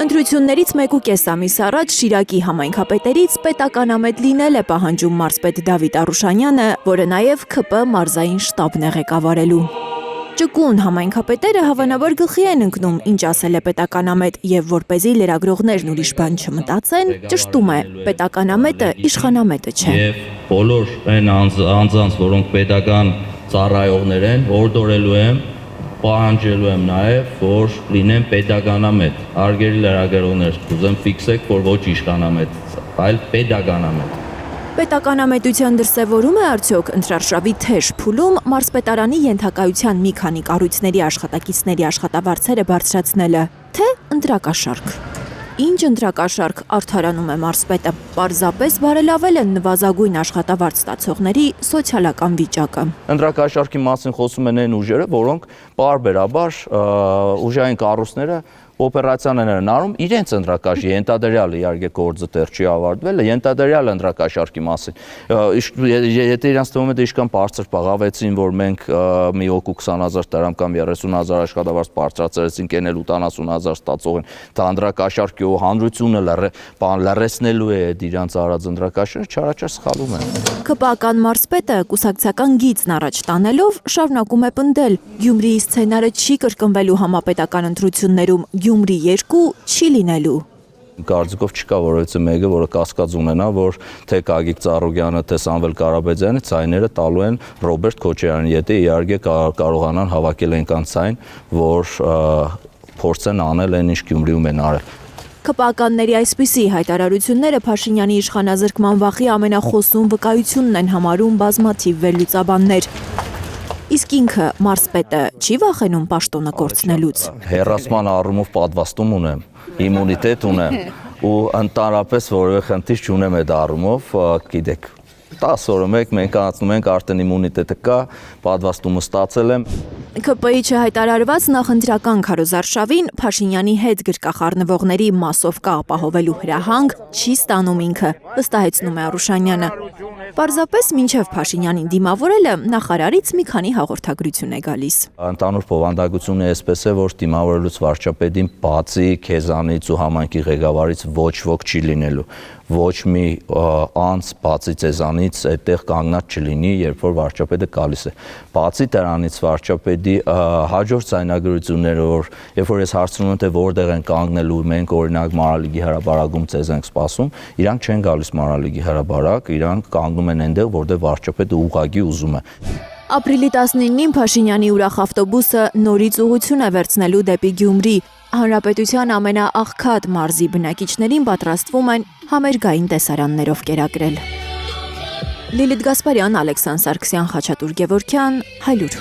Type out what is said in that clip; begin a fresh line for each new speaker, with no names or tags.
Ընտրություններից 1.5 ամիս առաջ Շիրակի համայնքապետերից պետականամետ լինել է պահանջում մարզպետ Դավիթ Արուշանյանը, որը նաև ՔՊ մարզային շտաբն է ղեկավարելու։ Ճկուն համայնքապետերը հավանաբար գլխի են ընկնում, ինչ ասել է պետականամետ, եւ որպեսզի լրագրողներն ուրիշ բան չմտածեն, ճշտում է, պետականամետը իշխանամետը չէ։
Եվ բոլոր այն անձանց, որոնք պետական ծառայողներ են, հորդորելու եմ, պահանջելու եմ նաև, որ լինեն պետականամետ, հարգելի լրագրողներ, կուզեմ ֆիքսեք, որ ոչ իշխանամետ, այլ պետականամետ։
Պետականամետության դրսևորում է արդյոք ընտրարշավի թեժ փուլում մարզպետարանի ենթակայության մի քանի կառույցների աշխատակիցների աշխատավարձերը բարձրացնելը, թե ընտրակաշարք։ Ինչ ընտրակաշարք, արդարանում է մարզպետը, պարզապես բարելավել են նվազագույն աշխատավարձ ստացողների սոցիալական վիճակը։
Ընտրակաշարքի մասին խոսում են այն ուժերը, որոնք պարբերաբար ուժային կառույցները օպերացիաներ են անում իրենց ընտրակաշարքի ենթադրյալ իհարկե գործը դեռ չի ավարտվել, ենթադրյալ ընտրակաշարքի մասին։ Եթե իրանց թվում է դա ինչքան բարձր բաղավեցին, որ մենք մի հոգու 20,000 դրամ կամ 30,000 աշխատավարձ բարձրացրեցինք, այն էլ 80,000 ստացող են, դա ընտրակաշարքի ու հանրությունը լրացնելու է իրանց արած ընտրակաշարքը, չարաչար սխալվում են։
ՔՊ-ական մարզպետը կուսակցական գիծն առաջ տանելով շարունակում է պնդել. Գյումրիի սցենարը չի կրկնվելու համապետական ընտրություններում, Գյումրի 2 չի լինելու։
Կարծիքով չկա որևէ մեկը, որը կասկած ունենա, որ թե Գագիկ Ծառուկյանը, թե Սամվել Կարապետյանը ցայները տալու են Ռոբերտ Քոչարյանին, եթե իհարկե կարողանան հավաքել այնքան ցայն, որ փորձեն անել այն, ինչ Գյումրիում են արել։
ՔՊ-ականների այսպիսի հայտարարությունները Փաշինյանի իշխանազրկման վախի ամենախոսուն վկայությունն են համարում բազմաթիվ վերլուծաբաններ։ Իսկ ինքը մարզպետը չի վախենում պաշտոնը կորցնելուց։
Հեռացման առումով պատվաստում ունեմ, իմունիտետ ունեմ ու ընդհանրապես որևէ խնդիր չունեմ այդ առումով, գիտեք, 10 օրը մեկ մենք անցնում ենք, արդեն իմունիտետը կա, պատվաստումը ստացել եմ։
ՔՊ-ի չհայտարարված նախընտրական քարոզարշավին Փաշինյանի հետ գրկախառնվողների մասովկա ապահովելու հրահանգ չի ստանում ինքը, վստահեցնում է Արուշանյանը։ Պարզապես մինչև Փաշինյանին դիմավորելը նախարարից մի քանի հաղորդագրություն է գալիս։
Ընդհանուր բովանդակությունը այսպես է, որ դիմավորելուց վարչապետին բացի քեզանից ու համայնքի ղեկավարից ոչ ոք չի լինելու։ Ոչ մի անձ բացի ձեզանից այդտեղ կանգնած չլինի, երբ որ վարչապետը գալիս է։ Բացի դրանից վարչապետի հաջորդ ցայնագրությունները, որ երբ որ ես հարցնում եմ, թե որտեղ են կանգնելու, մենք օրինակ Մանրալիգի հրաբարակում ձեզ ենք սպասում, իրանք չեն գալիս Մանրալիգի հրաբարակ, իրանք կանգնում են այնտեղ, որտեղ վարչապետը ուղղակի ուզում է։
Ապրիլի 19-ին Փաշինյանի ուրախ ավտոբուսը նորից ուղղություն է վերցնելու դեպի Գյումրի։ Հանրապետության ամենաաղքատ մարզի բնակիչներին պատրաստվում են համերգային տեսարաններով կերակրել։ Լիլիթ Գասպարյան, Ալեքսանդր Սարգսյան, Խաչատուր Գևորգյան, Հայլուր։